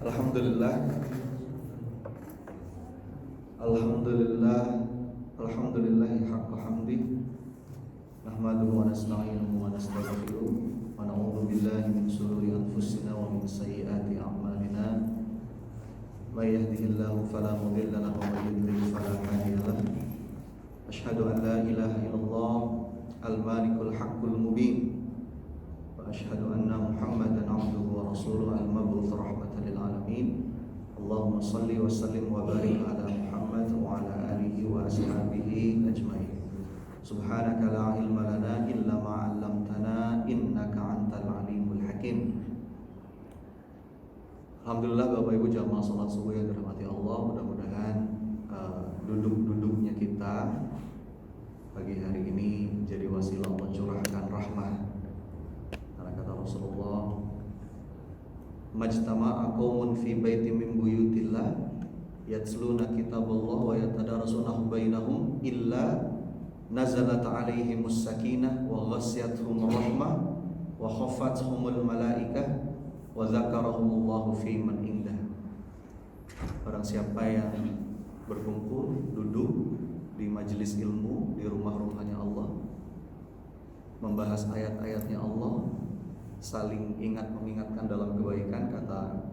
Alhamdulillah, Alhamdulillah, Alhamdulillahi haqqa hamdi. Nahmaduhu wa nasta'inuhu wa nastaghfiruh wa na'udzu billahi min shururi anfusina wa min sayyiati a'malina. May yahdihillahu fala mudilla lahu wa may yudlil fala hadiya lahu. Asyhadu an la ilaha illallah al-malikul haqqul mubin. Wa asyhadu anna Muhammadan 'abduhu wa rasuluhu al-mab'uts rahmatan lil alamin. Allahumma salli wa sallim wa barik ala Muhammad wa ala alihi wa ashabihi ajmain. Subhanaka la ilma lana illa ma 'allamtana innaka antal alimul hakim. Alhamdulillah Bapak Ibu jamaah salat subuh yang dirahmati Allah, mudah-mudahan duduk-duduknya kita pagi hari ini jadi wasilah mencurahkan rahmat. Karena kata Rasulullah, majtama'a qaumun fi baitin min buyutillah yatsluna kitaballah wa yatadarasunahu bainahum illa nazalat 'alaihimus sakinah wa ghasyiyatuhum rahmah wa khaffathumul malaikah wa dzakarahumullahu fi man indah. Barang siapa yang berkumpul duduk di majelis ilmu, di rumah-rumahnya Allah, membahas ayat-ayatnya Allah, saling ingat mengingatkan dalam kebaikan,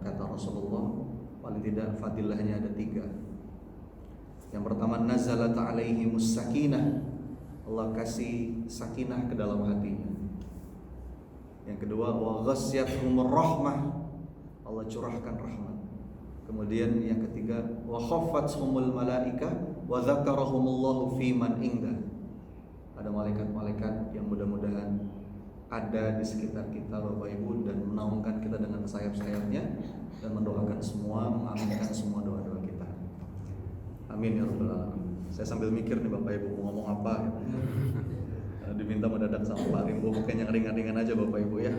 kata Rasulullah, paling tidak fadilahnya ada 3. Yang pertama, nazalat alaihimus sakinah, Allah kasih sakinah ke dalam hatinya. Yang kedua, wa ghasyiyatuhumur rahmah, Allah curahkan rahmat. Kemudian yang ketiga, wa khaffathumul malaikah wa dzakarahumullahu fi man indah. Ada malaikat-malaikat yang mudah-mudahan ada di sekitar kita Bapak Ibu dan menaungkan kita dengan sayap-sayapnya dan mendoakan semua, mengaminkan semua doa-doa kita. Amin ya rabbal alamin. Saya sambil mikir nih Bapak Ibu mau ngomong apa ya. Diminta mendadak sama Pak Rimbo, bukan yang ringan-ringan aja Bapak Ibu ya.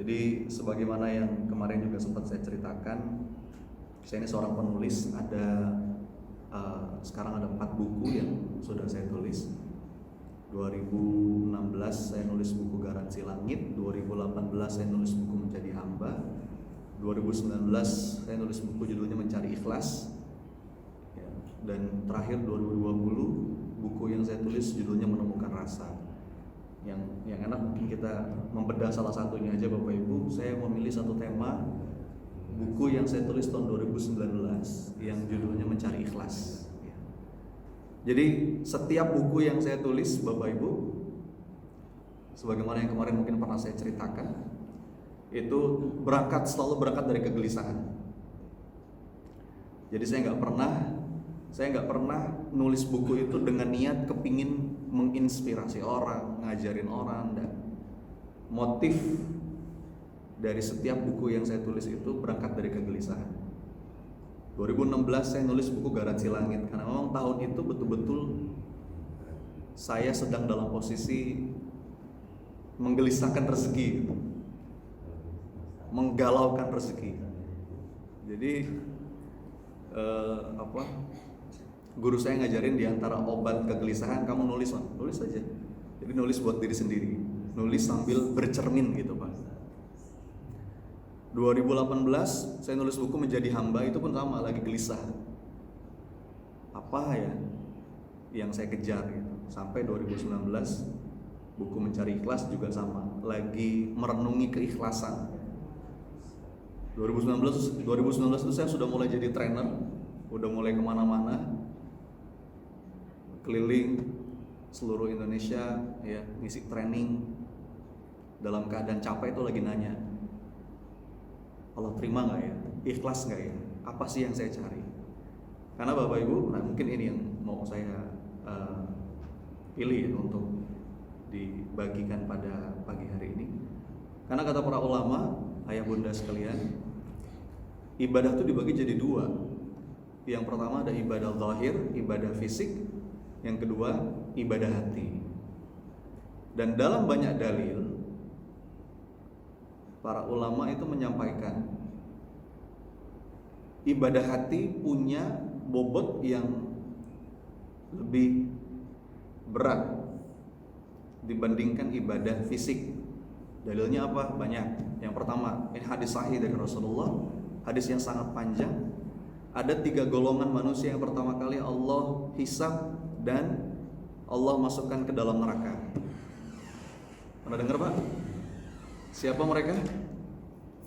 Jadi sebagaimana yang kemarin juga sempat saya ceritakan, saya ini seorang penulis, sekarang ada 4 buku yang sudah saya tulis. 2016 saya nulis buku Garansi Langit, 2018 saya nulis buku Menjadi Hamba, 2019 saya nulis buku judulnya Mencari Ikhlas, dan terakhir 2020 buku yang saya tulis judulnya Menemukan Rasa. Yang enak mungkin kita membedah salah satunya aja Bapak Ibu. Saya memilih satu tema buku yang saya tulis tahun 2019 yang judulnya Mencari Ikhlas. Jadi setiap buku yang saya tulis Bapak Ibu, sebagaimana yang kemarin mungkin pernah saya ceritakan, itu selalu berangkat dari kegelisahan. Jadi saya nggak pernah nulis buku itu dengan niat kepingin menginspirasi orang, ngajarin orang, dan motif dari setiap buku yang saya tulis itu berangkat dari kegelisahan. 2016 saya nulis buku Garansi Langit karena memang tahun itu betul-betul saya sedang dalam posisi menggelisahkan rezeki, menggalaukan rezeki. Jadi guru saya ngajarin di antara obat kegelisahan, kamu nulis aja. Jadi nulis buat diri sendiri, nulis sambil bercermin gitu Pak. 2018 saya nulis buku Menjadi Hamba, itu pun sama, lagi gelisah. Apa ya yang saya kejar gitu. Sampai 2019 buku Mencari Ikhlas juga sama, lagi merenungi keikhlasan. 2019 itu saya sudah mulai jadi trainer, udah mulai kemana-mana, keliling seluruh Indonesia ya, ngisi training. Dalam keadaan capek itu lagi nanya, Allah terima gak ya? Ikhlas gak ya? Apa sih yang saya cari? Karena Bapak Ibu, mungkin ini yang mau saya pilih ya untuk dibagikan pada pagi hari ini. Karena kata para ulama, ayah bunda sekalian, ibadah itu dibagi jadi 2. Yang pertama ada ibadah zahir, ibadah fisik. Yang kedua, ibadah hati. Dan dalam banyak dalil, para ulama itu menyampaikan ibadah hati punya bobot yang lebih berat dibandingkan ibadah fisik. Dalilnya apa? Banyak. Yang pertama, ini hadis sahih dari Rasulullah, hadis yang sangat panjang. Ada 3 golongan manusia yang pertama kali Allah hisab dan Allah masukkan ke dalam neraka. Pernah dengar Pak? Siapa mereka?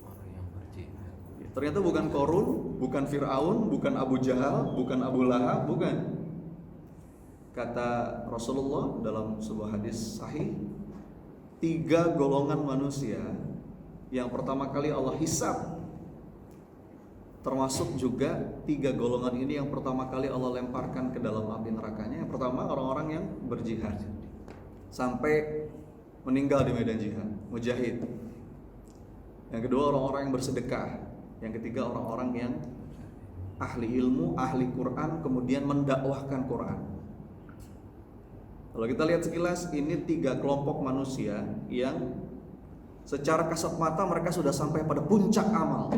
Orang yang berjihad. Ternyata bukan Qarun, bukan Fir'aun, bukan Abu Jahal, bukan Abu Lahab, bukan. Kata Rasulullah dalam sebuah hadis sahih, 3 golongan manusia yang pertama kali Allah hisab, termasuk juga 3 golongan ini yang pertama kali Allah lemparkan ke dalam api nerakanya. Yang pertama orang-orang yang berjihad sampai meninggal di medan jihad, mujahid. Yang kedua orang-orang yang bersedekah. Yang ketiga orang-orang yang ahli ilmu, ahli Quran, kemudian mendakwahkan Quran. Kalau kita lihat sekilas, ini 3 kelompok manusia yang secara kasat mata mereka sudah sampai pada puncak amal.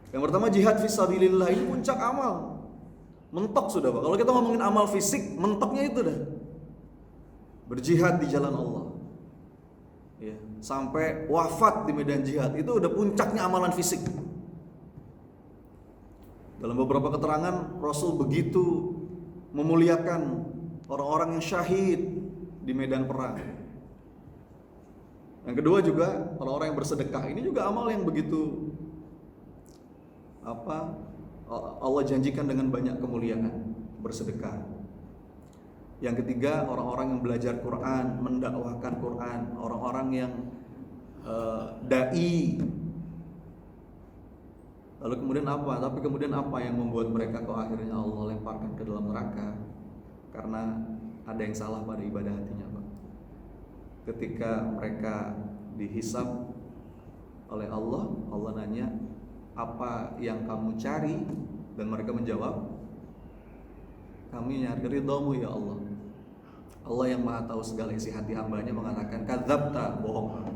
Yang pertama jihad fisabilillah, ini puncak amal. Mentok sudah Pak. Kalau kita ngomongin amal fisik, mentoknya itu dah. Berjihad di jalan Allah. Ya, sampai wafat di medan jihad, itu udah puncaknya amalan fisik. Dalam beberapa keterangan Rasul begitu memuliakan orang-orang yang syahid di medan perang. Yang kedua juga orang-orang yang bersedekah. Ini juga amal yang begitu Allah janjikan dengan banyak kemuliaan, bersedekah. Yang ketiga orang-orang yang belajar Quran, mendakwahkan Quran, orang-orang yang dai. Lalu kemudian apa? Tapi kemudian apa yang membuat mereka kok akhirnya Allah lemparkan ke dalam neraka? Karena ada yang salah pada ibadah hatinya, Pak. Ketika mereka dihisab oleh Allah, Allah nanya, apa yang kamu cari? Dan mereka menjawab, kami nyari ridhamu ya Allah. Allah yang maha tahu segala isi hati hambanya mengatakan, kadzabta, bohong.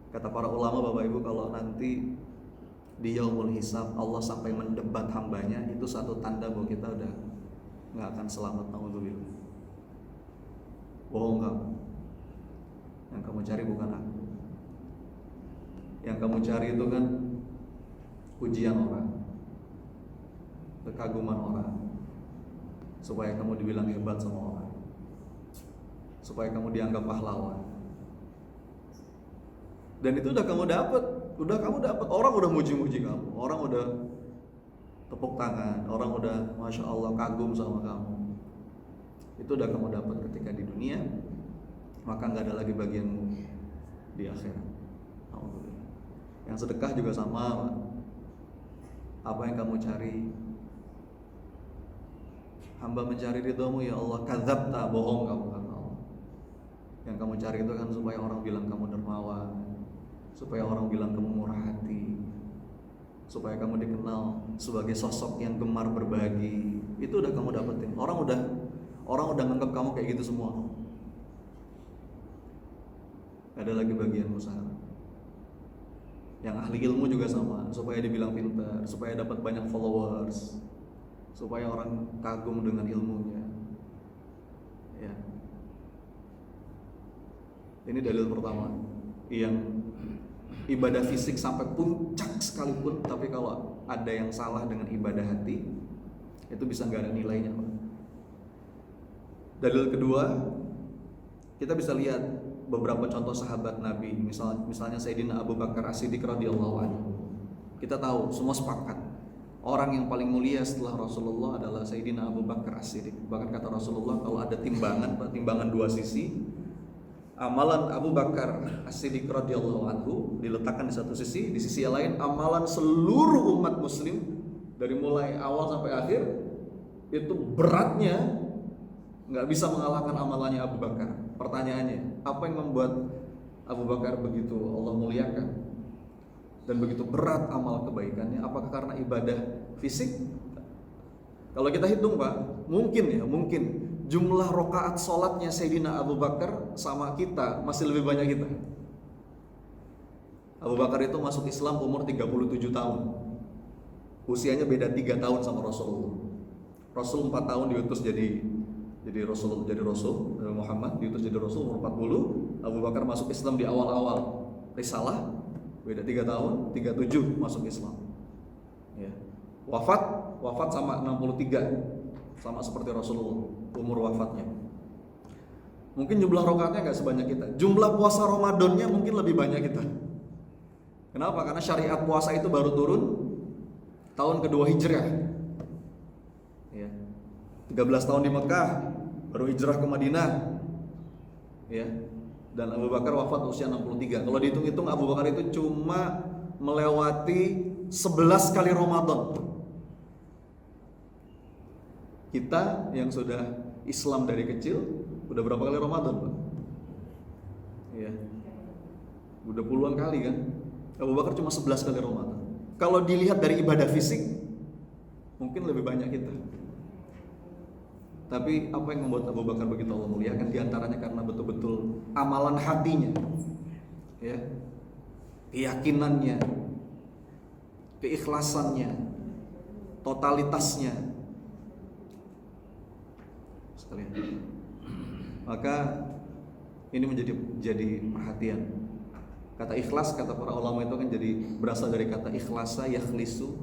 Kata para ulama Bapak Ibu, kalau nanti di yaumul hisab Allah sampai mendebat hambanya, itu satu tanda bahwa kita udah nggak akan selamat. Naudzubillah. Bohong kamu. Yang kamu cari bukan aku. Yang kamu cari itu kan pujian orang, kekaguman orang, supaya kamu dibilang hebat sama orang, supaya kamu dianggap pahlawan. Dan itu udah kamu dapat, orang udah muji-muji kamu, orang udah tepuk tangan, orang udah masya Allah kagum sama kamu. Itu udah kamu dapat ketika di dunia, maka nggak ada lagi bagianmu di akhirat. Yang sedekah juga sama. Apa yang kamu cari? Hamba mencari ridhamu ya Allah. Kadzabta, bohong kamu kata Allah. Yang kamu cari itu kan supaya orang bilang kamu dermawan, supaya orang bilang kamu murah hati, supaya kamu dikenal sebagai sosok yang gemar berbagi. Itu udah kamu dapetin. Orang udah nganggap kamu kayak gitu semua. Gak ada lagi bagianmu sekarang. Yang ahli ilmu juga sama, supaya dibilang pintar, supaya dapat banyak followers, supaya orang kagum dengan ilmunya. Ya. Ini dalil pertama, yang ibadah fisik sampai puncak sekalipun, tapi kalau ada yang salah dengan ibadah hati, itu bisa nggak ada nilainya. Dalil kedua, kita bisa lihat beberapa contoh sahabat Nabi, misalnya Sayyidina Abu Bakar As-Siddiq radhiyallahu anhu. Kita tahu, semua sepakat, orang yang paling mulia setelah Rasulullah adalah Sayyidina Abu Bakar As-Siddiq. Bahkan kata Rasulullah, kalau ada timbangan dua sisi, amalan Abu Bakar As-Siddiq radhiyallahu anhu diletakkan di satu sisi, di sisi yang lain amalan seluruh umat muslim dari mulai awal sampai akhir, itu beratnya nggak bisa mengalahkan amalannya Abu Bakar. Pertanyaannya, apa yang membuat Abu Bakar begitu Allah muliakan dan begitu berat amal kebaikannya? Apakah karena ibadah fisik? Kalau kita hitung Pak, mungkin jumlah rakaat sholatnya Sayyidina Abu Bakar sama kita masih lebih banyak kita. Abu Bakar itu masuk Islam umur 37 tahun. Usianya beda 3 tahun sama Rasulullah. Rasul 4 tahun diutus jadi Rasul Muhammad diutus jadi Rasul umur 40. Abu Bakar masuk Islam di awal-awal risalah, Beda 3 tahun, 37 masuk Islam. Ya. Wafat sama 63, sama seperti Rasulullah umur wafatnya. Mungkin jumlah rakaatnya nggak sebanyak kita. Jumlah puasa Ramadannya mungkin lebih banyak kita. Kenapa? Karena syariat puasa itu baru turun tahun kedua Hijrah. Ya. 13 tahun di Mekah, baru hijrah ke Madinah. Ya. Dan Abu Bakar wafat usia 63. Kalau dihitung-hitung Abu Bakar itu cuma melewati 11 kali Ramadan. Kita yang sudah Islam dari kecil udah berapa kali Ramadan, Pak? Iya. Udah puluhan kali kan? Abu Bakar cuma 11 kali Ramadan. Kalau dilihat dari ibadah fisik mungkin lebih banyak kita. Tapi apa yang membuat Abu Bakar begitu Allah muliakan? Di antaranya karena betul-betul amalan hatinya, ya, keyakinannya, keikhlasannya, totalitasnya sekalian. Maka ini jadi perhatian. Kata ikhlas, kata para ulama itu kan jadi berasal dari kata ikhlasa yakhlisu,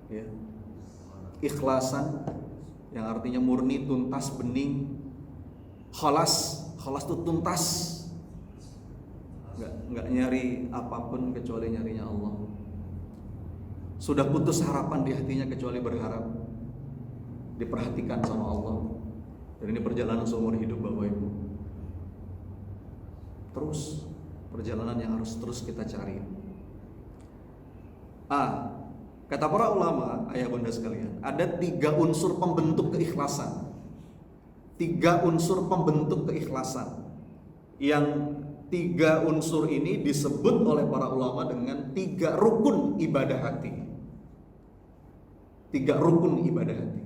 ya, ikhlasan yang artinya murni, tuntas, bening. Khalas itu tuntas, nggak nyari apapun kecuali nyarinya Allah. Sudah putus harapan di hatinya kecuali berharap diperhatikan sama Allah. Dan ini perjalanan seumur hidup Bapak Ibu. Terus perjalanan yang harus terus kita cari. Kata para ulama, ayah bunda sekalian, ada 3 unsur pembentuk keikhlasan. 3 unsur pembentuk keikhlasan. Yang 3 unsur ini disebut oleh para ulama dengan 3 rukun ibadah hati. 3 rukun ibadah hati.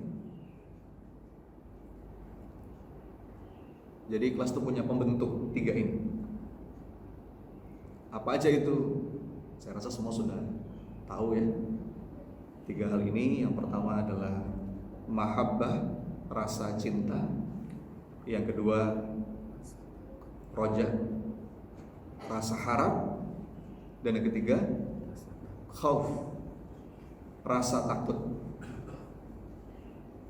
Jadi ikhlas itu punya pembentuk 3 ini. Apa aja itu? Saya rasa semua sudah tahu ya. 3 hal ini, yang pertama adalah mahabbah, rasa cinta. Yang kedua roja, rasa harap. Dan yang ketiga khauf, rasa takut.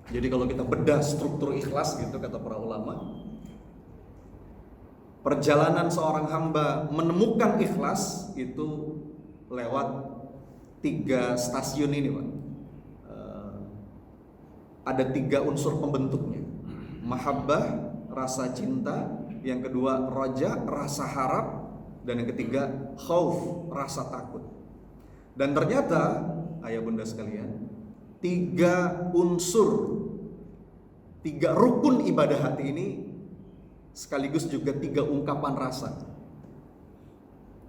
Jadi kalau kita bedah struktur ikhlas gitu kata para ulama, perjalanan seorang hamba menemukan ikhlas itu lewat 3 stasiun ini, Pak. Ada 3 unsur pembentuknya. Mahabbah, rasa cinta. Yang kedua roja, rasa harap. Dan yang ketiga khauf, rasa takut. Dan ternyata ayah bunda sekalian, 3 unsur, 3 rukun ibadah hati ini sekaligus juga 3 ungkapan rasa.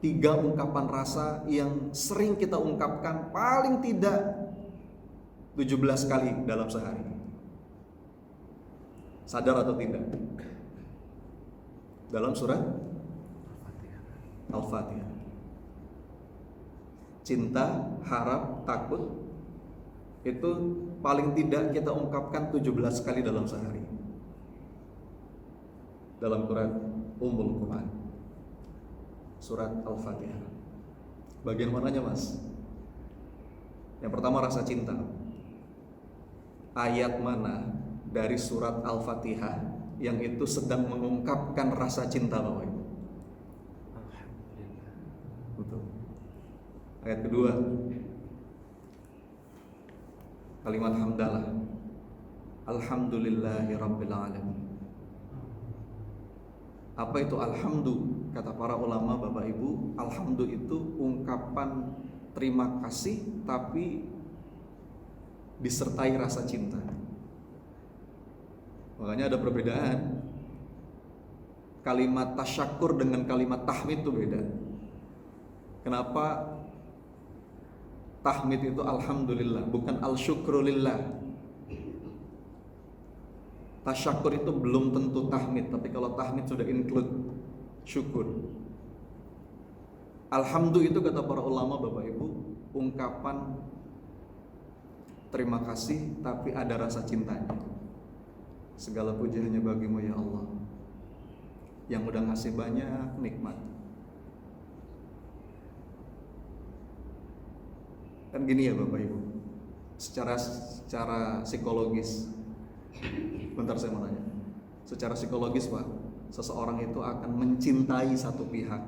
3 ungkapan rasa yang sering kita ungkapkan paling tidak 17 kali dalam sehari. Sadar atau tidak? Dalam surat Al-Fatihah. Cinta, harap, takut itu paling tidak kita ungkapkan 17 kali dalam sehari. Dalam Quran Ummul Quran, surat Al-Fatihah. Bagian mananya, Mas? Yang pertama rasa cinta. Ayat mana dari surat Al-Fatihah yang itu sedang mengungkapkan rasa cinta Bapak Ibu? Alhamdulillah. Betul. Ayat kedua, kalimat hamdalah. Alhamdulillahi Rabbil Alamin. Apa itu alhamdu? Kata para ulama Bapak Ibu, alhamdu itu ungkapan terima kasih tapi disertai rasa cinta. Makanya ada perbedaan. Kalimat tasyakur dengan kalimat tahmid itu beda. Kenapa tahmid itu alhamdulillah, bukan al-syukrulillah. Tasyakur itu belum tentu tahmid, tapi kalau tahmid sudah include syukur. Alhamdulillah itu kata para ulama Bapak Ibu, ungkapan terima kasih tapi ada rasa cintanya. Segala puji hanya bagimu ya Allah, yang udah ngasih banyak nikmat. Kan gini ya Bapak Ibu, secara psikologis, bentar saya mau nanya. Secara psikologis Pak, seseorang itu akan mencintai satu pihak,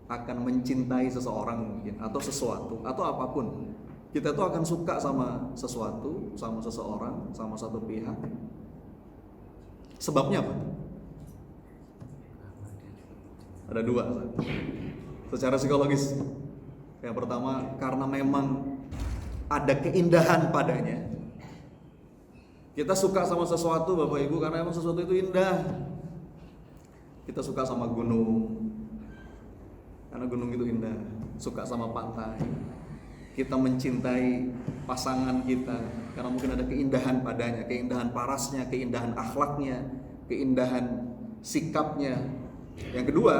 akan mencintai seseorang mungkin, atau sesuatu, atau apapun. Kita tuh akan suka sama sesuatu, sama seseorang, sama satu pihak. Sebabnya apa? Ada dua. Secara psikologis, yang pertama karena memang ada keindahan padanya. Kita suka sama sesuatu Bapak Ibu karena memang sesuatu itu indah. Kita suka sama gunung karena gunung itu indah. Suka sama pantai. Kita mencintai pasangan kita karena mungkin ada keindahan padanya, keindahan parasnya, keindahan akhlaknya, keindahan sikapnya. Yang kedua,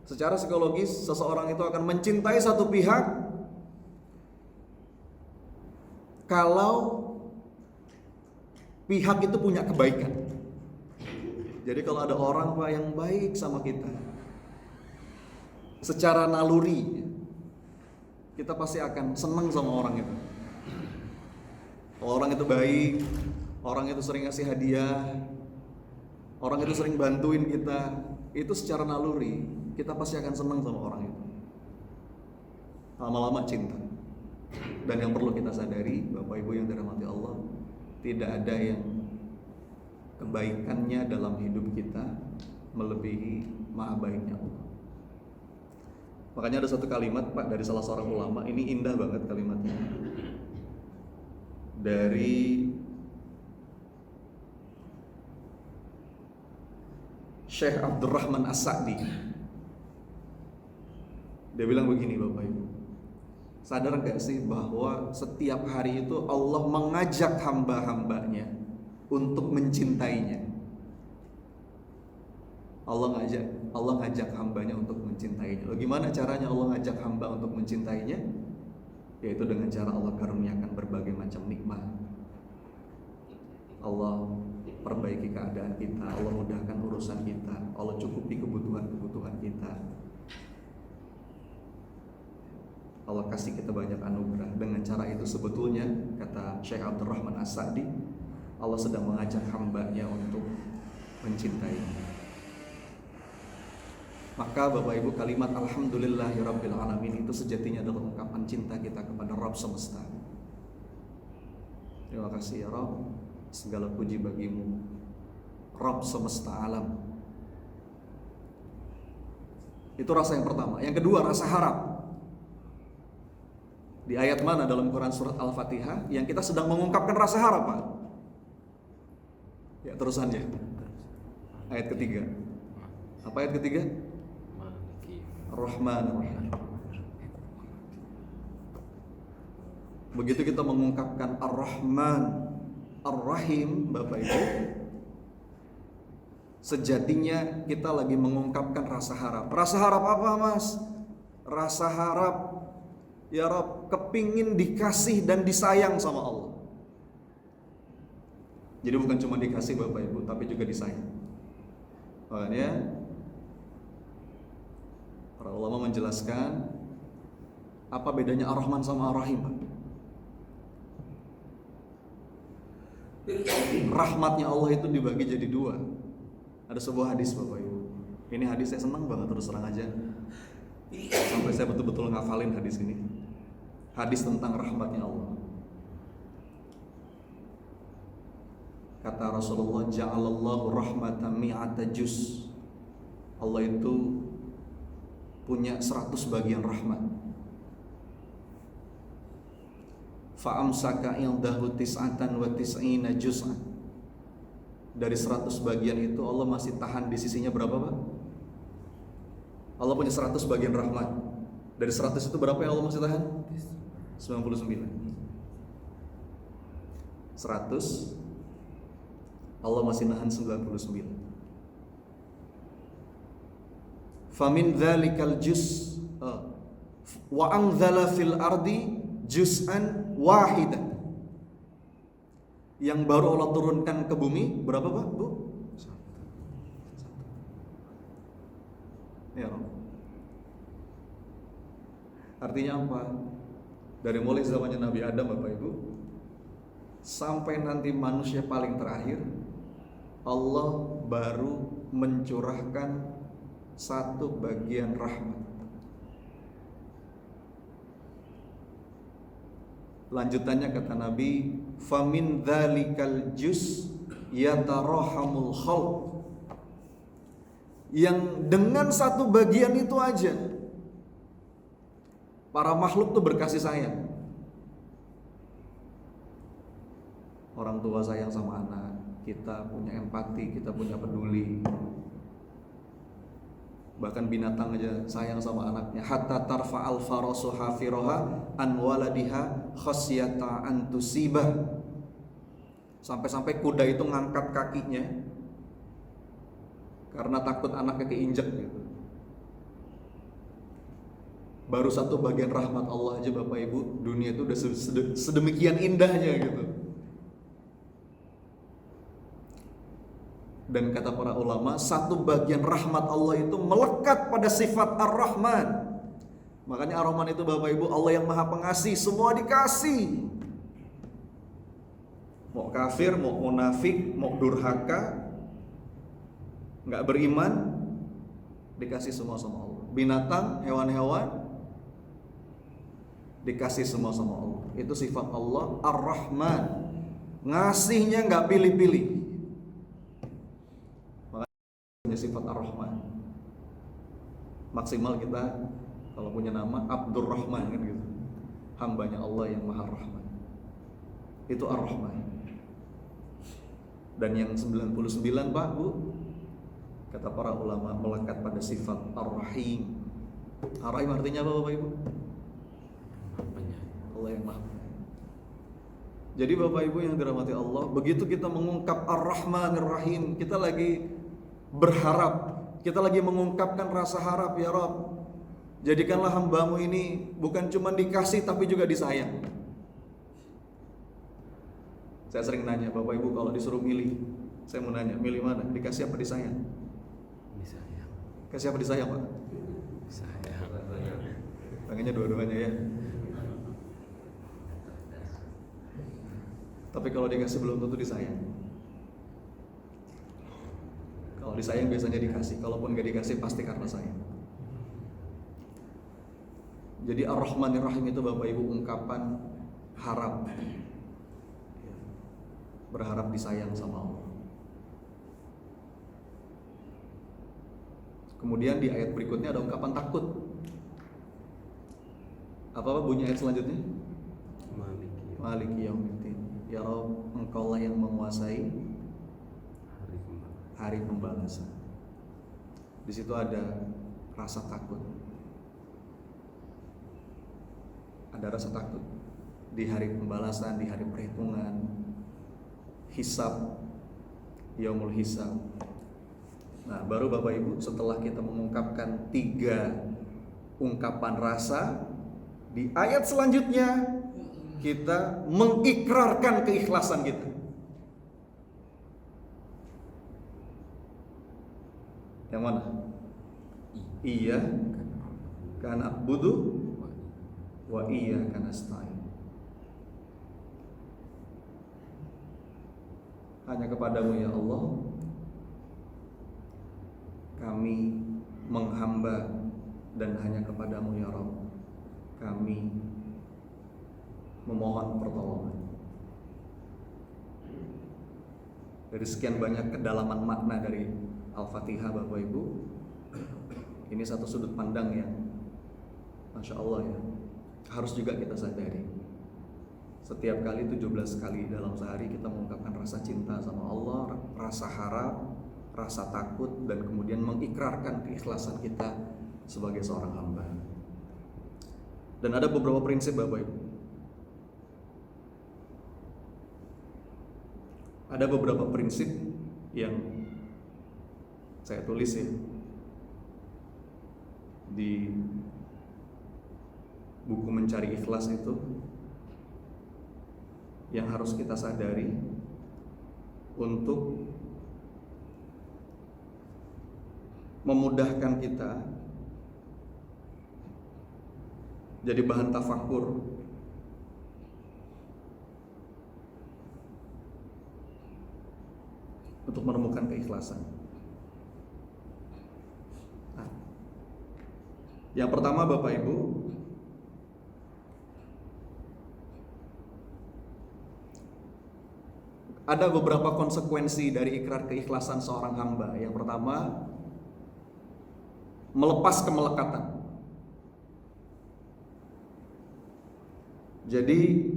secara psikologis seseorang itu akan mencintai satu pihak kalau pihak itu punya kebaikan. Jadi kalau ada orang Pak yang baik sama kita, secara naluri kita pasti akan senang sama orang itu. Kalau orang itu baik, orang itu sering ngasih hadiah, orang itu sering bantuin kita, itu secara naluri kita pasti akan senang sama orang itu. Lama-lama cinta. Dan yang perlu kita sadari, Bapak Ibu yang dirahmati Allah, tidak ada yang kebaikannya dalam hidup kita melebihi maha baiknya Allah. Makanya ada satu kalimat Pak dari salah seorang ulama, ini indah banget kalimatnya. Dari Syekh Abdurrahman As-Sa'di. Dia bilang begini Bapak Ibu, sadar gak sih bahwa setiap hari itu Allah mengajak hamba-hambanya untuk mencintainya. Allah ngajak hambanya untuk mencintainya. Gimana caranya Allah ngajak hamba untuk mencintainya? Yaitu dengan cara Allah karuniakan berbagai macam nikmat. Allah perbaiki keadaan kita, Allah mudahkan urusan kita, Allah cukupi kebutuhan-kebutuhan kita. Allah kasih kita banyak anugerah. Dengan cara itu sebetulnya, kata Syekh Abdurrahman As-Sa'di, Allah sedang mengajak hambanya untuk mencintainya. Maka Bapak Ibu, kalimat Alhamdulillahirabbil alamin itu sejatinya adalah ungkapan cinta kita kepada Rabb semesta. Terima kasih ya Rabb, segala puji bagimu, Rabb semesta alam. Itu rasa yang pertama. Yang kedua, rasa harap. Di ayat mana dalam Quran surat Al-Fatihah yang kita sedang mengungkapkan rasa harap Pak? Ya terusannya. Ayat ketiga. Apa ayat ketiga? Ar-Rahman Ar-Rahim. Begitu kita mengungkapkan Ar-Rahman Ar-Rahim Bapak Ibu, sejatinya kita lagi mengungkapkan rasa harap. Rasa harap apa Mas? Rasa harap, ya Rabb, kepingin dikasih dan disayang sama Allah. Jadi bukan cuma dikasih Bapak Ibu, tapi juga disayang. Makanya para ulama menjelaskan apa bedanya Ar-Rahman sama Ar-Rahim, Pak. Rahmatnya Allah itu dibagi jadi dua. Ada sebuah hadis Bapak Ibu. Ini hadis saya senang banget, terus terang aja. Sampai saya betul-betul ngafalin hadis ini. Hadis tentang rahmatnya Allah. Kata Rasulullah, ja'alallahu rahmatan mi'ata juz. Allah itu punya 100 bagian rahmat. Fa'amsaka indahu tis'atan wa tis'ina juz'an. Dari 100 bagian itu Allah masih tahan di sisinya berapa Pak? Allah punya 100 bagian rahmat. Dari 100 itu berapa yang Allah masih tahan? 99. 100 Allah masih nahan 99. Famin dzalikal juz wa anzala fil ardi juz'an wahidan. Yang baru Allah turunkan ke bumi berapa Pak? Bu? 1. Ya. Artinya apa? Dari mulai zamannya Nabi Adam Bapak Ibu sampai nanti manusia paling terakhir, Allah baru mencurahkan satu bagian rahmat. Lanjutannya kata Nabi, famin dzalikal juz yatarahamul khalq. Yang dengan satu bagian itu aja para makhluk tuh berkasih sayang. Orang tua sayang sama anak, kita punya empati, kita punya peduli. Bahkan binatang aja sayang sama anaknya. Hatta tarfa'al farasu hafiroha an waladiha khasyata an tusibah. Sampai-sampai kuda itu ngangkat kakinya karena takut anaknya keinjek gitu. Baru satu bagian rahmat Allah aja Bapak Ibu, dunia itu udah sedemikian indahnya gitu. Dan kata para ulama, satu bagian rahmat Allah itu melekat pada sifat Ar-Rahman. Makanya Ar-Rahman itu Bapak Ibu, Allah yang Maha Pengasih, semua dikasih. Mau kafir, mau munafik, mau durhaka, nggak beriman, dikasih semua sama Allah. Binatang, hewan-hewan, dikasih semua sama Allah. Itu sifat Allah Ar-Rahman. Ngasihnya nggak pilih-pilih. Sifat Ar-Rahman. Maksimal kita kalau punya nama Abdurrahman kan gitu. Hambanya Allah yang Maha Rahman. Itu Ar-Rahman. Dan yang 99 Pak Bu, kata para ulama melekat pada sifat Ar-Rahim. Ar-Rahim artinya apa Bapak Ibu? Allah yang Maha Penyayang. Jadi Bapak Ibu yang dirahmati Allah, begitu kita mengungkap Ar-Rahman Ar-Rahim, kita lagi berharap, kita lagi mengungkapkan rasa harap, ya Rabb, jadikanlah hambamu ini bukan cuma dikasih tapi juga disayang. Saya sering nanya Bapak Ibu kalau disuruh milih, saya mau nanya, milih mana? Dikasih apa disayang? Disayang. Kasih apa disayang Pak? Disayang. Pengennya dua-duanya ya. Tapi kalau dikasih belum tentu disayang. Kalau disayang biasanya dikasih, kalaupun gak dikasih pasti karena sayang. Jadi Ar-Rahmanir Rahim itu Bapak Ibu ungkapan harap, berharap disayang sama Allah. Kemudian di ayat berikutnya ada ungkapan takut. Apa bunyi ayat selanjutnya? Maliki yaumiddin. Ya Rabb, Engkaulah yang menguasai hari pembalasan. Di situ ada rasa takut. Ada rasa takut di hari pembalasan, di hari perhitungan, hisab, yaumul hisab. Nah, baru Bapak Ibu setelah kita mengungkapkan 3 ungkapan rasa, di ayat selanjutnya kita mengikrarkan keikhlasan kita. Yang mana? Iya karena butuh wa iya karena nasta'in. Hanya kepadamu ya Allah kami menghamba, dan hanya kepadamu ya Rabb kami memohon pertolongan. Dari sekian banyak kedalaman makna dari Al-Fatihah Bapak Ibu, ini satu sudut pandang yang Masya Allah ya, harus juga kita sadari. Setiap kali 17 kali dalam sehari kita mengungkapkan rasa cinta sama Allah, rasa harap, rasa takut, dan kemudian mengikrarkan keikhlasan kita sebagai seorang hamba. Dan ada beberapa prinsip Bapak Ibu. Ada beberapa prinsip yang saya tulis ya di buku Mencari Ikhlas itu, yang harus kita sadari untuk memudahkan kita jadi bahan tafakur untuk menemukan keikhlasan. Nah, yang pertama Bapak Ibu, ada beberapa konsekuensi dari ikrar keikhlasan seorang hamba. Yang pertama, melepas kemelekatan. Jadi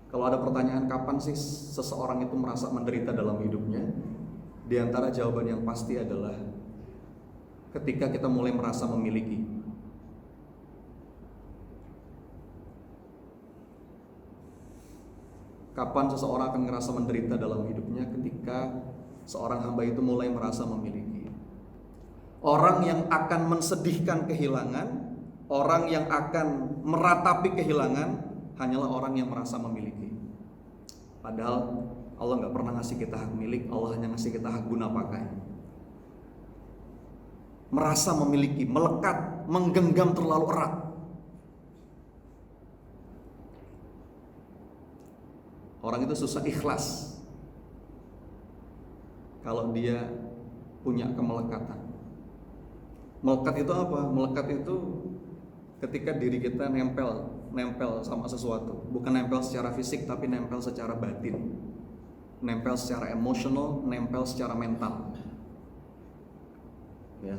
kalau ada pertanyaan kapan sih seseorang itu merasa menderita dalam hidupnya, di antara jawaban yang pasti adalah ketika kita mulai merasa memiliki. Kapan seseorang akan merasa menderita dalam hidupnya? Ketika seorang hamba itu mulai merasa memiliki. Orang yang akan mensedihkan kehilangan, orang yang akan meratapi kehilangan, hanyalah orang yang merasa memiliki. Padahal Allah nggak pernah ngasih kita hak milik, Allah hanya ngasih kita hak guna pakai. Merasa memiliki, melekat, menggenggam terlalu erat. Orang itu susah ikhlas kalau dia punya kemelekatan. Melekat itu apa? Melekat itu ketika diri kita nempel sama sesuatu. Bukan nempel secara fisik, tapi nempel secara batin. Nempel secara emosional, nempel secara mental. Ya.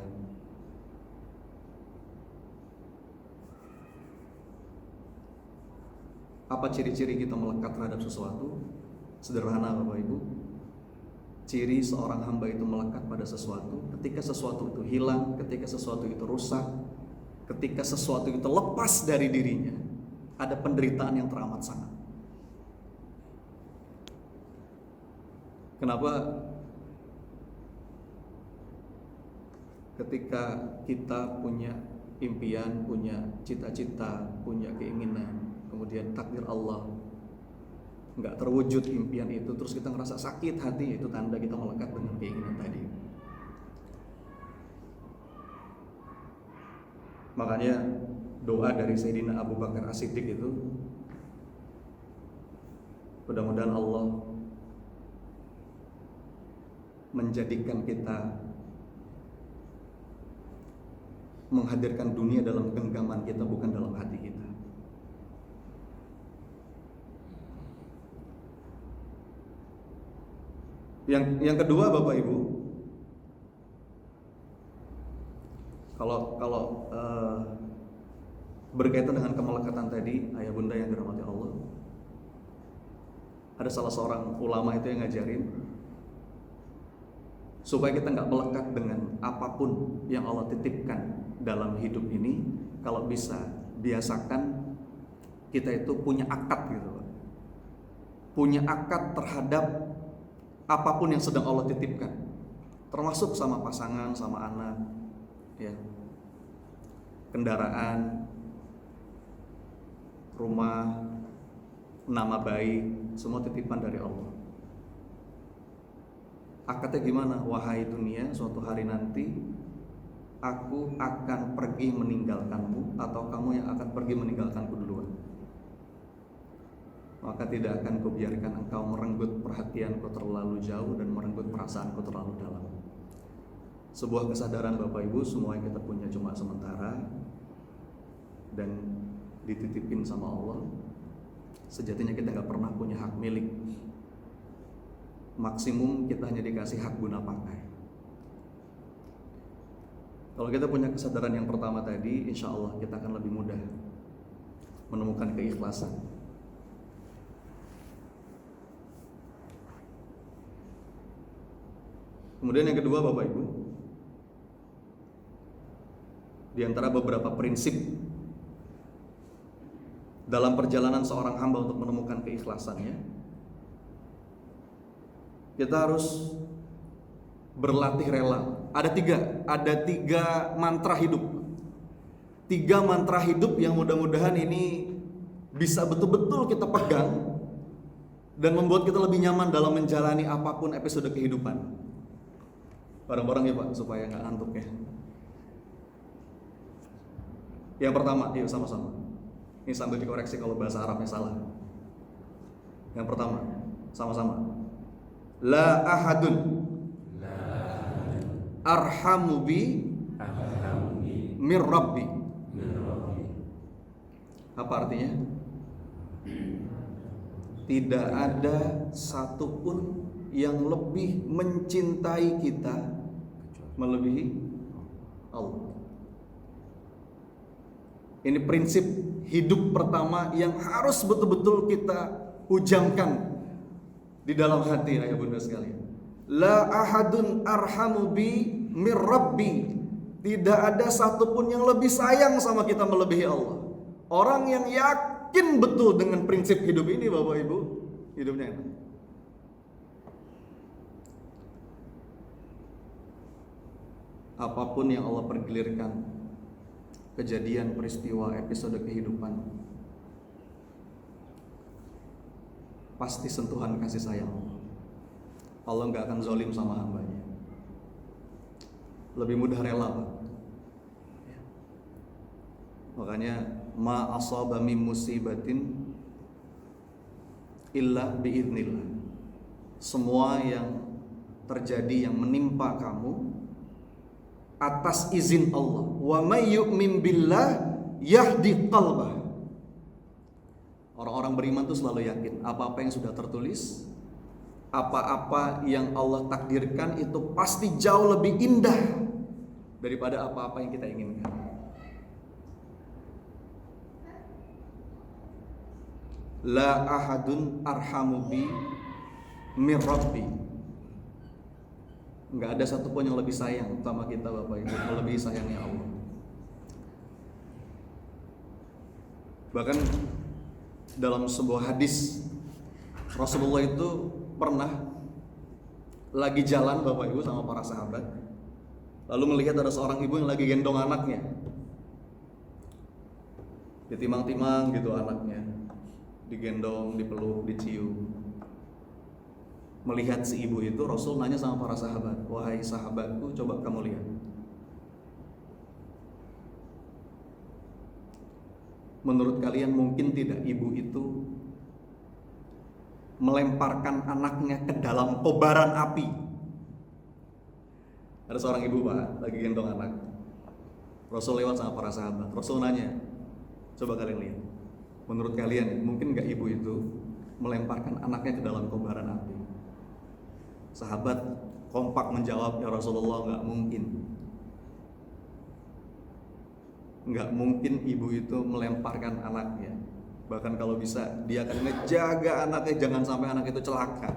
Apa ciri-ciri kita melekat terhadap sesuatu? Sederhana Bapak Ibu. Ciri seorang hamba itu melekat pada sesuatu ketika sesuatu itu hilang, ketika sesuatu itu rusak, ketika sesuatu itu lepas dari dirinya, ada penderitaan yang teramat sangat. Kenapa? Ketika kita punya impian, punya cita-cita, punya keinginan, kemudian takdir Allah nggak terwujud impian itu, terus kita ngerasa sakit hati, itu tanda kita melekat dengan keinginan tadi. Makanya doa dari Sayyidina Abu Bakar As-Siddiq itu, mudah-mudahan Allah menjadikan kita menghadirkan dunia dalam genggaman kita, bukan dalam hati kita. Yang kedua Bapak Ibu, kalau berkaitan dengan kemelekatan tadi, ayah bunda yang dirahmati Allah, ada salah seorang ulama itu yang ngajarin supaya kita nggak melekat dengan apapun yang Allah titipkan dalam hidup ini. Kalau bisa biasakan kita itu punya akad gitu, punya akad terhadap apapun yang sedang Allah titipkan, termasuk sama pasangan, sama anak, ya, kendaraan, rumah, nama baik, semua titipan dari Allah. Akadnya gimana? Wahai dunia, suatu hari nanti aku akan pergi meninggalkanmu, atau kamu yang akan pergi meninggalkanku duluan. Maka tidak akan kubiarkan engkau merenggut perhatianku terlalu jauh dan merenggut perasaanku terlalu dalam. Sebuah kesadaran Bapak Ibu, semua yang kita punya cuma sementara dan dititipin sama Allah. Sejatinya kita nggak pernah punya hak milik. Maksimum kita hanya dikasih hak guna pakai. Kalau kita punya kesadaran yang pertama tadi, insya Allah kita akan lebih mudah menemukan keikhlasan. Kemudian yang kedua Bapak Ibu, di antara beberapa prinsip dalam perjalanan seorang hamba untuk menemukan keikhlasannya, kita harus berlatih rela. Ada tiga mantra hidup. 3 mantra hidup yang mudah-mudahan ini bisa betul-betul kita pegang dan membuat kita lebih nyaman dalam menjalani apapun episode kehidupan. Bareng-bareng ya Pak, supaya nggak ngantuk ya. Yang pertama, yuk sama-sama. Ini sambil dikoreksi kalau bahasa Arabnya salah. Yang pertama, sama-sama. La ahadun arhamu bi mir rabbi. Apa artinya? Tidak ada satupun yang lebih mencintai kita melebihi Allah. Ini prinsip hidup pertama yang harus betul-betul kita hujamkan di dalam hati ayah bunda sekalian. La ahadun arhamu bi mir rabbi. Tidak ada satupun yang lebih sayang sama kita melebihi Allah. Orang yang yakin betul dengan prinsip hidup ini, Bapak Ibu, hidupnya enak. Apapun yang Allah pergilirkan, kejadian, peristiwa, episode kehidupan, pasti sentuhan kasih sayang Allah. Allah nggak akan zalim sama hambanya. Lebih mudah rela, Pak. Makanya ma asaba min musibatin illa biidznillah. Semua yang terjadi, yang menimpa kamu atas izin Allah. Wa may yu'min billah yahdi qalbah. Orang-orang beriman itu selalu yakin apa-apa yang sudah tertulis, apa-apa yang Allah takdirkan itu pasti jauh lebih indah daripada apa-apa yang kita inginkan. La ahadun arhamu bi mir rabbi. Enggak ada satupun yang lebih sayang sama kita Bapak Ibu, melebihi sayangnya Allah. Bahkan dalam sebuah hadis Rasulullah itu pernah lagi jalan Bapak Ibu sama para sahabat, lalu melihat ada seorang ibu yang lagi gendong anaknya, ditimang-timang gitu anaknya, digendong, dipeluk, dicium. Melihat si ibu itu, Rasul nanya sama para sahabat, wahai sahabatku, coba kamu lihat, menurut kalian mungkin tidak ibu itu melemparkan anaknya ke dalam kobaran api? Ada seorang ibu Pak, lagi gendong anak, Rasul lewat sama para sahabat. Rasul nanya, coba kalian lihat, menurut kalian mungkin gak ibu itu melemparkan anaknya ke dalam kobaran api? Sahabat kompak menjawab, ya Rasulullah, gak mungkin. Gak mungkin ibu itu melemparkan anaknya. Bahkan kalau bisa dia akan ngejaga anaknya jangan sampai anak itu celaka.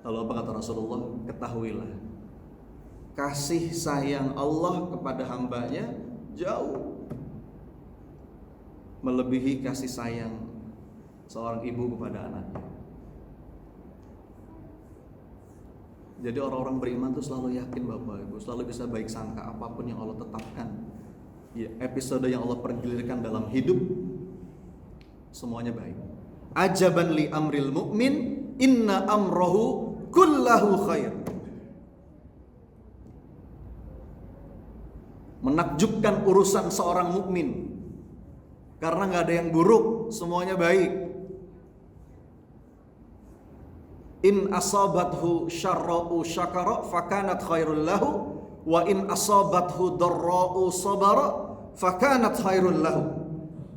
Lalu apa kata Rasulullah? Ketahuilah, kasih sayang Allah kepada hambanya jauh melebihi kasih sayang seorang ibu kepada anaknya. Jadi orang-orang beriman tuh selalu yakin Bapak Ibu, selalu bisa baik sangka apapun yang Allah tetapkan, ya, episode yang Allah pergilirkan dalam hidup, semuanya baik. Ajaban li amril mu'min, inna amrohu kullahu khair. Menakjubkan urusan seorang mukmin, karena gak ada yang buruk, semuanya baik. In asabathu syarra'u syakara fakanat khairul lahu, wa in asabathu darra'u sabara fakanat khairul lahu.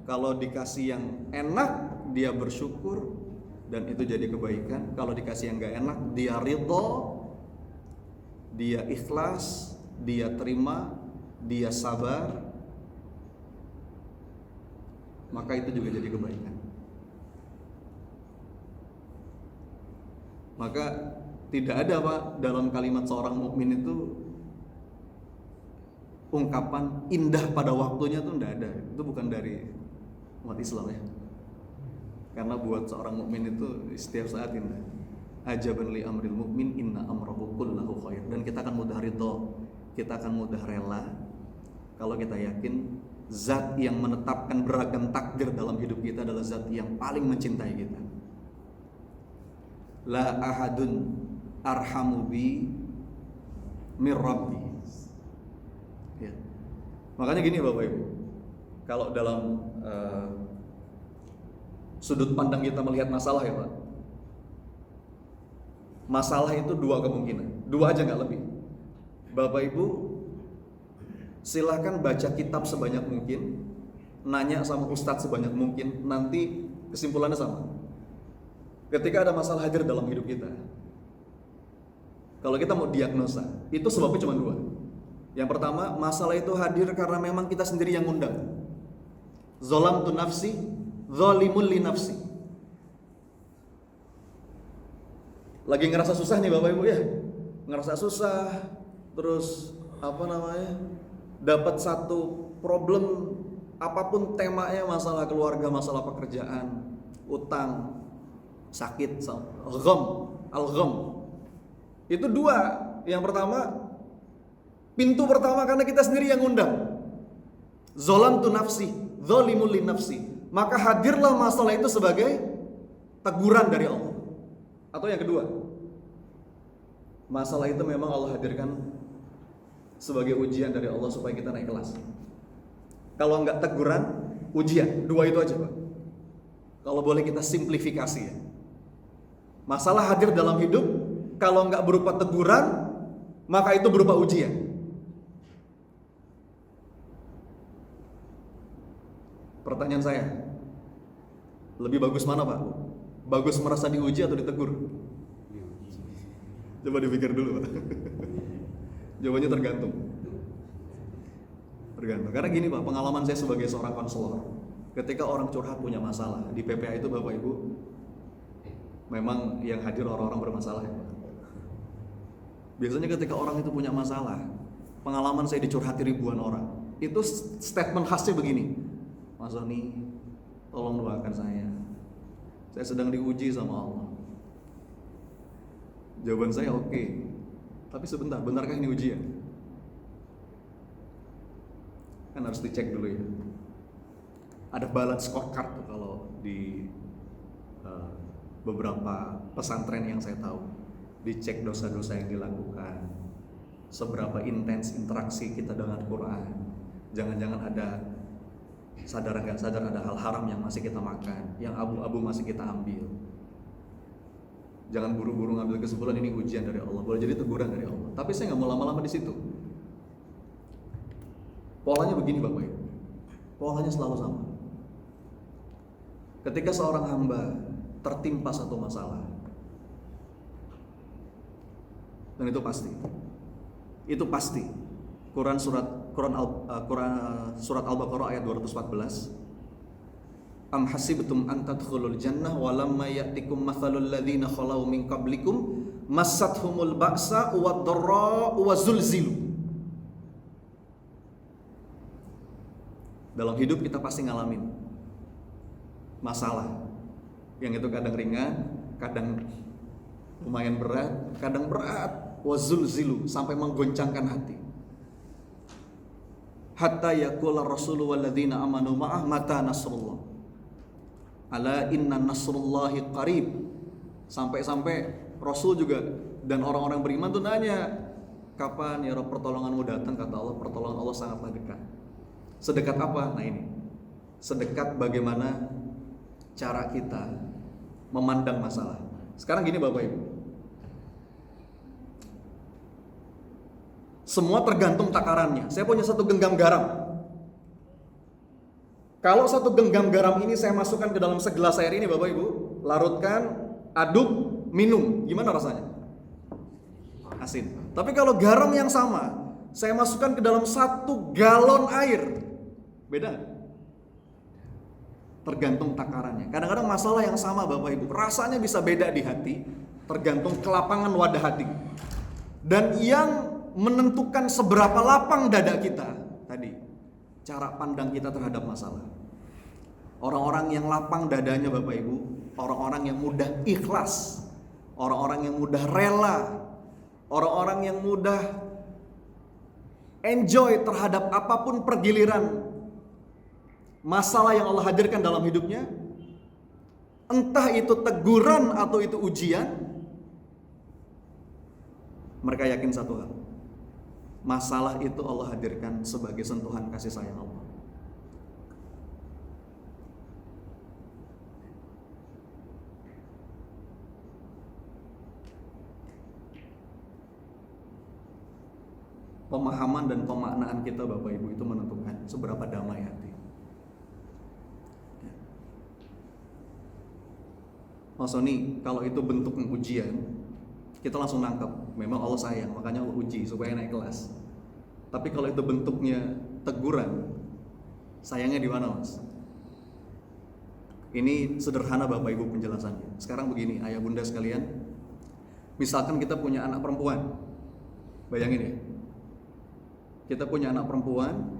Kalau dikasih yang enak dia bersyukur dan itu jadi kebaikan. Kalau dikasih yang gak enak dia ridha, dia ikhlas, dia terima, dia sabar, maka itu juga jadi kebaikan. Maka tidak ada Pak dalam kalimat seorang mukmin itu ungkapan indah pada waktunya tuh tidak ada. Itu bukan dari umat Islam ya. Karena buat seorang mukmin itu setiap saat indah. Ajaban li amril mukmin inna amrahu kullahu khair. Dan kita akan mudah ridha, kita akan mudah rela kalau kita yakin zat yang menetapkan beragam takdir dalam hidup kita adalah zat yang paling mencintai kita. La ahadun arhamu bi mir rabbi. Ya. Makanya gini Bapak Ibu, kalau dalam sudut pandang kita melihat masalah ya Pak, masalah itu dua kemungkinan, dua aja nggak lebih. Bapak Ibu silahkan baca kitab sebanyak mungkin, nanya sama ustadz sebanyak mungkin, nanti kesimpulannya sama. Ketika ada masalah hadir dalam hidup kita, kalau kita mau diagnosa, itu sebabnya cuma dua. Yang pertama, masalah itu hadir karena memang kita sendiri yang ngundang. Zolamtu nafsi, zolimul li nafsi. Lagi ngerasa susah nih Bapak Ibu ya, ngerasa susah, terus dapat satu problem, apapun temanya, masalah keluarga, masalah pekerjaan, utang, sakit, al-gham. Itu dua. Yang pertama, pintu pertama karena kita sendiri yang ngundang. Zolamtu nafsi, zolimul li nafsi. Maka hadirlah masalah itu sebagai teguran dari Allah. Atau yang kedua, masalah itu memang Allah hadirkan sebagai ujian dari Allah supaya kita naik kelas. Kalau enggak teguran, ujian. Dua itu aja Pak. Kalau boleh kita simplifikasi ya. Masalah hadir dalam hidup, kalau enggak berupa teguran, maka itu berupa ujian. Pertanyaan saya, lebih bagus mana Pak? Bagus merasa diuji atau ditegur? Coba dipikir dulu Pak. Jawabannya tergantung. Karena gini Pak, pengalaman saya sebagai seorang konselor, ketika orang curhat punya masalah di PPA itu Bapak Ibu, memang yang hadir orang-orang bermasalah ya Pak. Biasanya ketika orang itu punya masalah, pengalaman saya dicurhati ribuan orang, itu statement khasnya begini, Mas Sony, tolong doakan saya sedang diuji sama Allah. Jawaban saya oke. Tapi sebentar, benarkah ini ujian? Kan harus dicek dulu ya. Ada balance scorecard tuh kalau di beberapa pesantren yang saya tahu. Dicek dosa-dosa yang dilakukan, seberapa intens interaksi kita dengan Quran. Jangan-jangan ada sadar nggak sadar ada hal haram yang masih kita makan, yang abu-abu masih kita ambil. Jangan buru-buru ngambil kesimpulan ini ujian dari Allah, boleh jadi teguran dari Allah. Tapi saya nggak mau lama-lama di situ. Polanya begini Bapak Ibu, polanya selalu sama. Ketika seorang hamba tertimpa satu masalah, dan itu pasti. Quran surat Al-Baqarah ayat 214. Am hasibtum an tadkhulul jannah wa lamma ya'tikum mathalul ladzina khalau min qablikum massathumul ba'sa wad-dharra wa zulzilu. Dalam hidup kita pasti ngalamin masalah yang itu kadang ringan, kadang lumayan berat, kadang berat, wa zulzilu, sampai menggoncangkan hati. Hatta yaqula rasulu walladzina amanu ma'ah mata nasrullah. Ala inna nasrullahi qarib. Sampai-sampai Rasul juga dan orang-orang beriman tuh nanya, kapan ya Rabb pertolonganmu datang? Kata Allah, pertolongan Allah sangatlah dekat. Sedekat apa? Nah ini, sedekat bagaimana cara kita memandang masalah. Sekarang gini Bapak Ibu, semua tergantung takarannya. Saya punya satu genggam garam. Kalau satu genggam garam ini saya masukkan ke dalam segelas air ini Bapak Ibu, larutkan, aduk, minum, gimana rasanya? Asin. Tapi kalau garam yang sama saya masukkan ke dalam 1 galon air, beda nggak? Tergantung takarannya. Kadang-kadang masalah yang sama Bapak Ibu, rasanya bisa beda di hati, tergantung kelapangan wadah hati. Dan yang menentukan seberapa lapang dada kita tadi, cara pandang kita terhadap masalah. Orang-orang yang lapang dadanya Bapak Ibu, orang-orang yang mudah ikhlas, orang-orang yang mudah rela, orang-orang yang mudah enjoy terhadap apapun pergiliran masalah yang Allah hadirkan dalam hidupnya, entah itu teguran atau itu ujian, mereka yakin satu hal, masalah itu Allah hadirkan sebagai sentuhan kasih sayang Allah. Pemahaman dan pemaknaan kita Bapak Ibu itu menentukan seberapa damai hati. Mas Sony, kalau itu bentuk ujian, kita langsung nangkep, memang Allah sayang, makanya Allah uji supaya naik kelas. Tapi kalau itu bentuknya teguran, sayangnya di mana, Mas? Ini sederhana Bapak Ibu penjelasannya. Sekarang begini, ayah bunda sekalian, misalkan kita punya anak perempuan, bayangin ya, kita punya anak perempuan,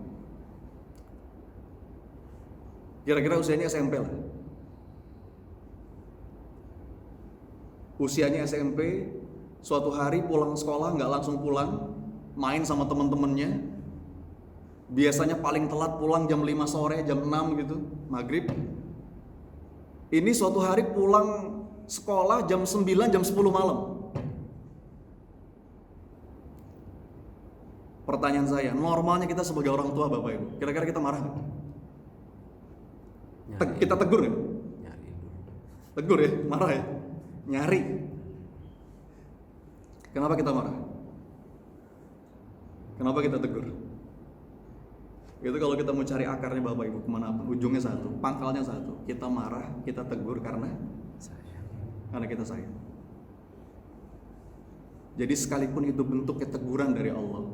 kira-kira usianya SMP lah. Usianya SMP, suatu hari pulang sekolah nggak langsung pulang, main sama teman-temannya. Biasanya paling telat pulang jam 5 sore, jam 6 gitu, maghrib. Ini suatu hari pulang sekolah jam 9, jam 10 malam. Pertanyaan saya, normalnya kita sebagai orang tua Bapak Ibu, kira-kira kita marah nggak? Kita tegur nggak? Nyari dulu. Tegur ya, marah ya? Nyari. Kenapa kita marah? Kenapa kita tegur? Itu kalau kita mau cari akarnya Bapak Ibu kemana pun, ujungnya satu, pangkalnya satu. Kita marah, kita tegur karena kita sayang. Jadi sekalipun itu bentuknya teguran dari Allah,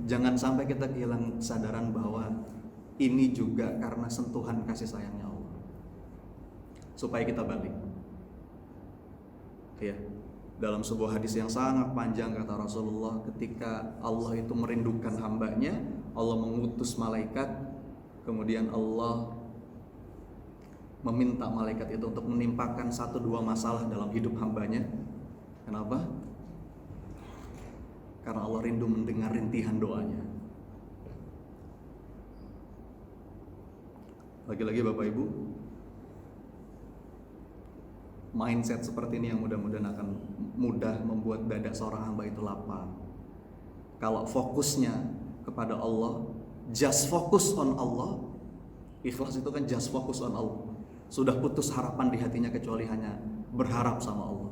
jangan sampai kita kehilangan kesadaran bahwa ini juga karena sentuhan kasih sayangnya Allah, supaya kita balik. Ya, dalam sebuah hadis yang sangat panjang kata Rasulullah, ketika Allah itu merindukan hambanya, Allah mengutus malaikat, kemudian Allah meminta malaikat itu untuk menimpakan 1-2 masalah dalam hidup hambanya. Kenapa? Karena Allah rindu mendengar rintihan doanya. Lagi-lagi Bapak Ibu, mindset seperti ini yang mudah-mudahan akan mudah membuat dada seorang hamba itu lapang. Kalau fokusnya kepada Allah, just focus on Allah. Ikhlas itu kan just focus on Allah. Sudah putus harapan di hatinya kecuali hanya berharap sama Allah.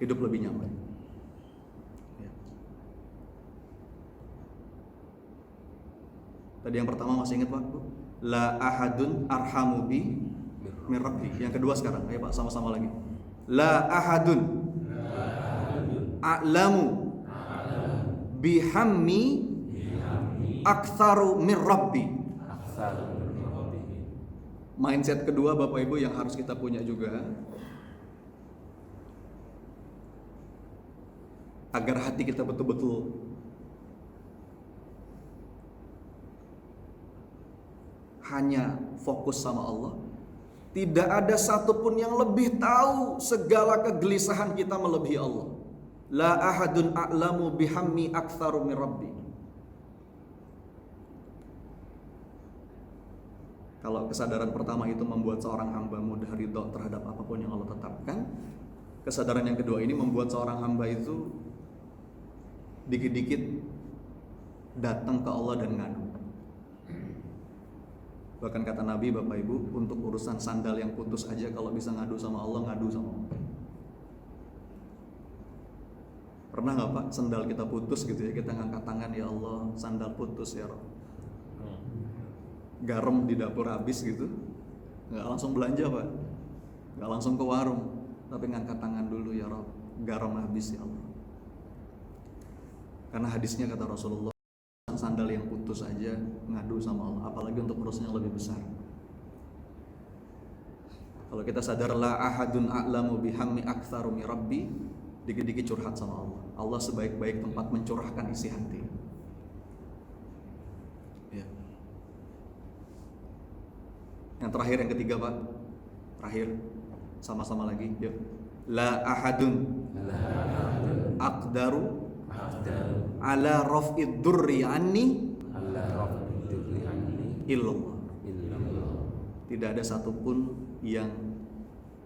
Hidup lebih nyaman. Ya. Tadi yang pertama masih ingat Pak? La ahadun arhamu bi min rabbi. Yang kedua sekarang, ayo Pak sama-sama lagi. La ahadun a'lamu bihammi aktsaru min rabbi. Mindset kedua Bapak Ibu yang harus kita punya juga, agar hati kita betul-betul hanya fokus sama Allah. Tidak ada satupun yang lebih tahu segala kegelisahan kita melebihi Allah. La ahadun a'lamu bihammi aktsaru min rabbi. Kalau kesadaran pertama itu membuat seorang hamba mudah ridho terhadap apapun yang Allah tetapkan, kesadaran yang kedua ini membuat seorang hamba itu dikit-dikit datang ke Allah dan ngadu. Bahkan kata Nabi Bapak Ibu, untuk urusan sandal yang putus aja kalau bisa ngadu sama Allah, ngadu sama Allah. Pernah gak Pak sandal kita putus gitu ya, kita ngangkat tangan, ya Allah sandal putus ya Rabb. Garam di dapur habis gitu, gak langsung belanja Pak, gak langsung ke warung, tapi ngangkat tangan dulu, ya Rabb, garam habis ya Allah. Karena hadisnya kata Rasulullah, sandal yang putus aja ngadu sama Allah, apalagi untuk urusan yang lebih besar. Kalau kita sadar la ahadun a'lamu bihammi aktsaru min rabbi, dikit-dikit curhat sama Allah. Allah sebaik-baik tempat mencurahkan isi hati. Ya. Yang terakhir, yang ketiga Pak, terakhir sama-sama lagi, yuk. La ahadun aqdaru ala raf'id durri anni illallah. Tidak ada satupun yang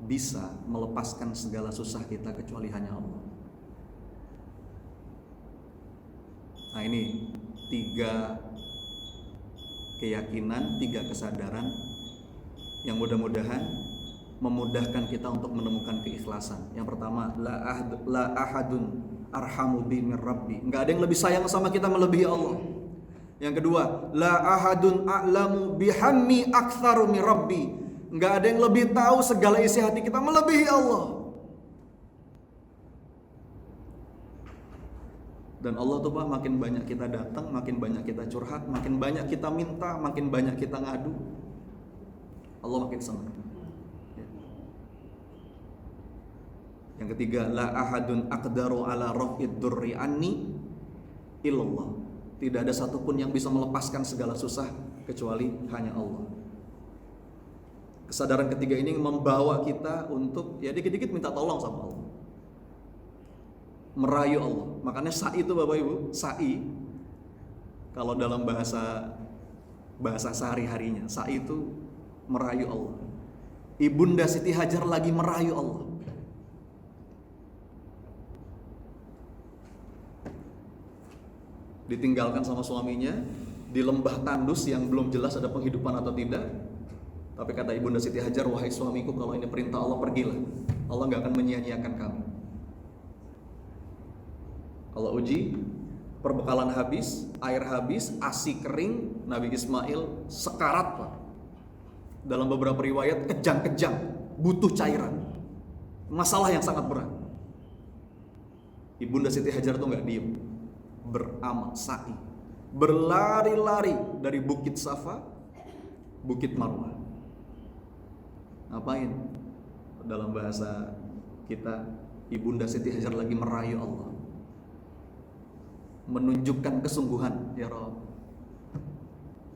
bisa melepaskan segala susah kita kecuali hanya Allah. Nah ini 3 keyakinan, 3 kesadaran yang mudah-mudahan memudahkan kita untuk menemukan keikhlasan. Yang pertama, la ahadun arhamu bi min rabbi. Enggak ada yang lebih sayang sama kita melebihi Allah. Yang kedua, la ahadun a'lamu bihammi aktsaru min rabbi. Enggak ada yang lebih tahu segala isi hati kita melebihi Allah. Dan Allah tuh Pak, makin banyak kita datang, makin banyak kita curhat, makin banyak kita minta, makin banyak kita ngadu, Allah makin senang. Yang ketiga, la ahadun aqdaru ala raf'id durri anni illallah. Tidak ada satupun yang bisa melepaskan segala susah kecuali hanya Allah. Kesadaran ketiga ini membawa kita untuk ya dikit-dikit minta tolong sama Allah, merayu Allah. Makanya sa'i itu Bapak Ibu, sa'i kalau dalam bahasa sehari-harinya, sa'i itu merayu Allah. Ibunda Siti Hajar lagi merayu Allah. Ditinggalkan sama suaminya di lembah tandus yang belum jelas ada penghidupan atau tidak. Tapi kata Ibunda Siti Hajar, wahai suamiku, kalau ini perintah Allah, pergilah. Allah gak akan menyia-nyiakan kamu. Allah uji, perbekalan habis, air habis, ASI kering, Nabi Ismail sekarat Pak. Dalam beberapa riwayat kejang-kejang, butuh cairan. Masalah yang sangat berat. Ibunda Siti Hajar tuh gak diem, beramal sa'i, berlari-lari dari Bukit Safa, Bukit Marwah. Ngapain? Dalam bahasa kita, Ibunda Siti Hajar lagi merayu Allah, menunjukkan kesungguhan. Ya Rabb,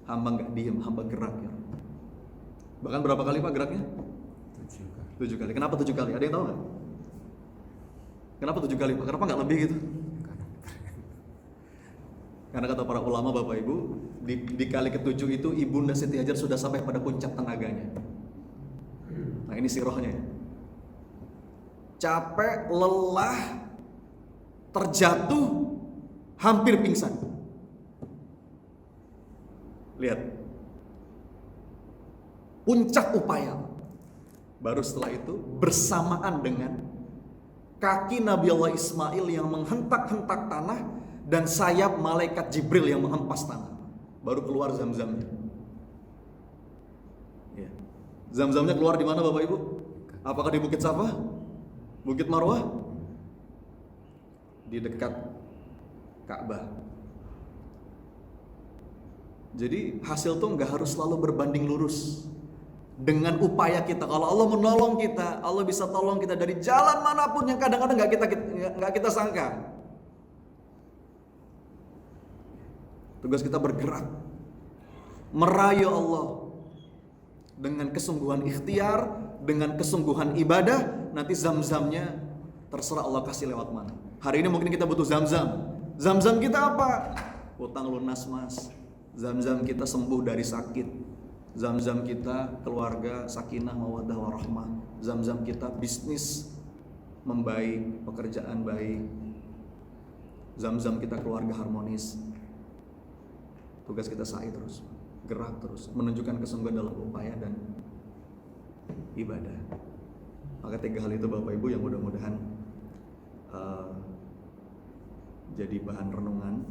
hamba gak diem, hamba gerak ya Rabb. Bahkan berapa kali Pak geraknya? 7 kali. Kenapa 7 kali? Ada yang tahu gak? Kenapa 7 kali Pak? Kenapa gak lebih gitu? Karena kata para ulama Bapak Ibu, di kali ke-7 itu Ibunda Siti Hajar sudah sampai pada puncak tenaganya. Nah ini sirahnya ya. Capek, lelah, terjatuh, hampir pingsan. Lihat, puncak upaya. Baru setelah itu bersamaan dengan kaki Nabi Allah Ismail yang menghentak-hentak tanah dan sayap malaikat Jibril yang menghempas tanah, baru keluar Zam-Zamnya. Ya. Zam-Zamnya keluar di mana Bapak Ibu? Apakah di Bukit Safa? Bukit Marwah? Di dekat Ka'bah. Jadi hasil tuh nggak harus selalu berbanding lurus dengan upaya kita. Kalau Allah menolong kita, Allah bisa tolong kita dari jalan manapun yang kadang-kadang nggak kita sangka. Tugas kita bergerak, merayu Allah dengan kesungguhan ikhtiar, dengan kesungguhan ibadah. Nanti Zam-Zamnya terserah Allah kasih lewat mana. Hari ini mungkin kita butuh Zam-Zam. Zam-Zam kita apa? Utang lunas Mas. Zam-Zam kita sembuh dari sakit. Zam-Zam kita keluarga sakinah mawaddah warahmah. Zam-Zam kita bisnis membaik, pekerjaan baik. Zam-Zam kita keluarga harmonis. Tugas kita sa'i terus, gerak terus, menunjukkan kesungguhan dalam upaya dan ibadah. Maka 3 hal itu Bapak Ibu yang mudah-mudahan jadi bahan renungan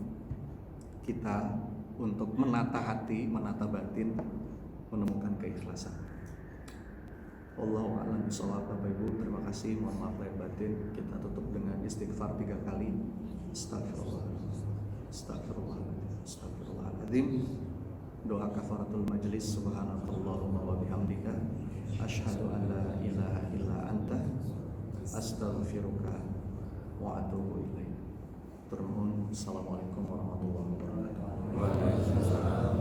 kita untuk menata hati, menata batin, menemukan keikhlasan. Wallahu a'lam bishawab. Bapak Ibu, terima kasih. Mohon maaf lahir batin. Kita tutup dengan istighfar 3 kali. Astagfirullah, astagfirullah, astagfirullahaladzim. Doa kafaratul majlis. Subhanakallahumma wa bihamdika, asyhadu an la ilaha illa anta, astaghfiruka wa atubu ilaik. Assalamualaikum warahmatullahi wabarakatuh.